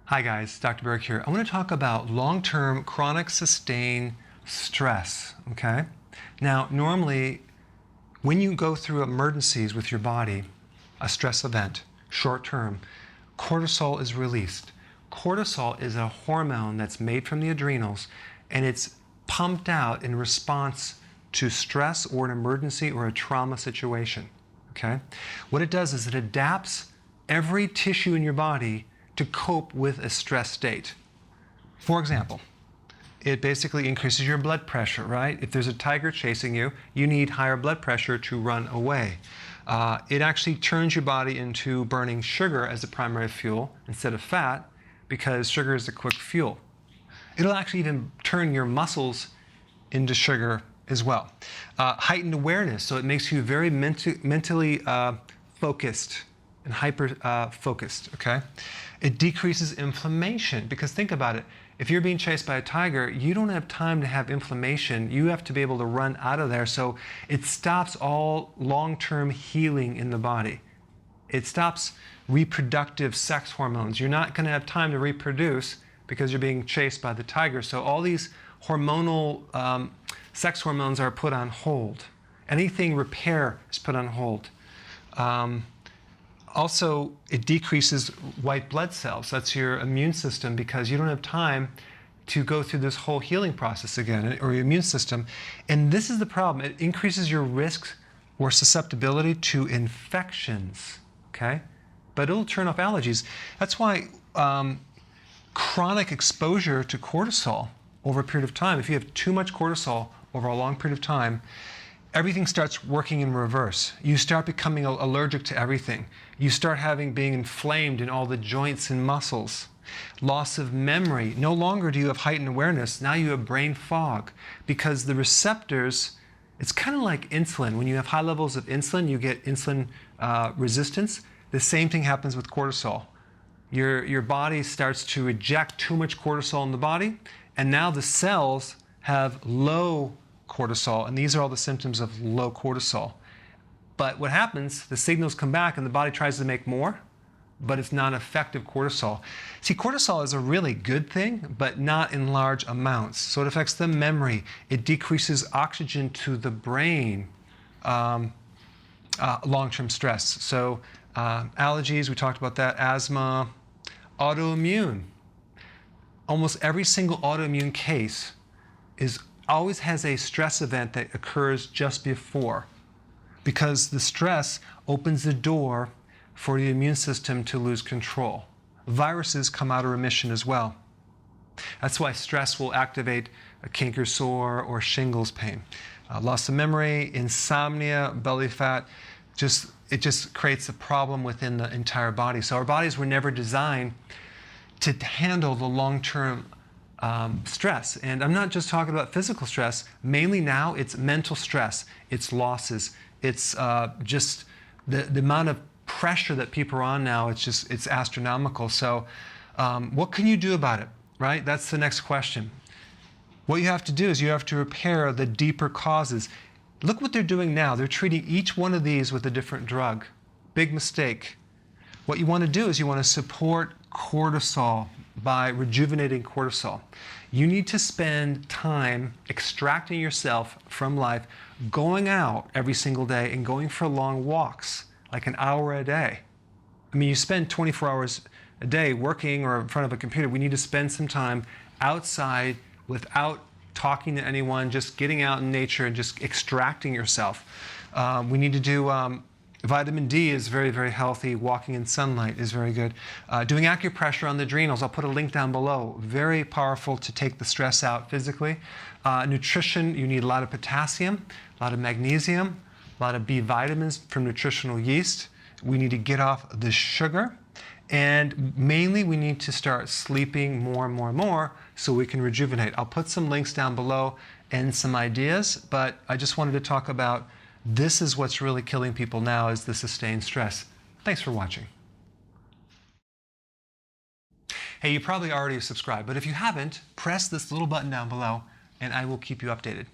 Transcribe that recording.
Hi guys, Dr. Berg here. I want to talk about long-term chronic sustained stress, okay? Now, normally, when you go through emergencies with your body, a stress event, short-term, cortisol is released. Cortisol is a hormone that's made from the adrenals, and it's pumped out in response to stress or an emergency or a trauma situation, okay? What it does is it adapts every tissue in your body to cope with a stress state. For example, it basically increases your blood pressure, right? If there's a tiger chasing you, you need higher blood pressure to run away. It actually turns your body into burning sugar as the primary fuel instead of fat, because sugar is a quick fuel. It'll actually even turn your muscles into sugar as well. Heightened awareness, so it makes you very mentally focused and hyper-focused, okay? It decreases inflammation, because think about it. If you're being chased by a tiger, you don't have time to have inflammation. You have to be able to run out of there. So it stops all long-term healing in the body. It stops reproductive sex hormones. You're not going to have time to reproduce because you're being chased by the tiger. So all these hormonal sex hormones are put on hold. Anything repair is put on hold. Also, it decreases white blood cells. That's your immune system, because you don't have time to go through this whole healing process again, or your immune system. And this is the problem. It increases your risk or susceptibility to infections, okay? But it'll turn off allergies. That's why chronic exposure to cortisol over a period of time, if you have too much cortisol over a long period of time, everything starts working in reverse. You start becoming allergic to everything. You start being inflamed in all the joints and muscles. Loss of memory. No longer do you have heightened awareness. Now you have brain fog, because the receptors, it's kind of like insulin. When you have high levels of insulin, you get insulin resistance. The same thing happens with cortisol. Your body starts to eject too much cortisol in the body, and now the cells have low cortisol, and these are all the symptoms of low cortisol. But what happens, the signals come back and the body tries to make more, but it's not effective cortisol. See, cortisol is a really good thing, but not in large amounts. So it affects the memory. It decreases oxygen to the brain, long-term stress. So allergies, we talked about that, asthma, autoimmune. Almost every single autoimmune case always has a stress event that occurs just before, because the stress opens the door for the immune system to lose control. Viruses come out of remission as well. That's why stress will activate a canker sore or shingles pain. Loss of memory, insomnia, belly fat, it just creates a problem within the entire body. So our bodies were never designed to handle the long-term stress. And I'm not just talking about physical stress. Mainly now, it's mental stress. It's losses. It's just the amount of pressure that people are on now. It's astronomical. So what can you do about it, right? That's the next question. What you have to do is you have to repair the deeper causes. Look what they're doing now. They're treating each one of these with a different drug. Big mistake. What you want to do is you want to support cortisol by rejuvenating cortisol. You need to spend time extracting yourself from life, going out every single day and going for long walks, like an hour a day. I mean, you spend 24 hours a day working or in front of a computer. We need to spend some time outside without talking to anyone, just getting out in nature and just extracting yourself. We need to do vitamin D is very, very healthy. Walking in sunlight is very good. Doing acupressure on the adrenals, I'll put a link down below. Very powerful to take the stress out physically. Nutrition, you need a lot of potassium, a lot of magnesium, a lot of B vitamins from nutritional yeast. We need to get off the sugar. And mainly, we need to start sleeping more and more and more so we can rejuvenate. I'll put some links down below and some ideas, but I just wanted to talk about this is what's really killing people now, is the sustained stress. Thanks for watching. Hey, you probably already subscribed, but if you haven't, press this little button down below and I will keep you updated.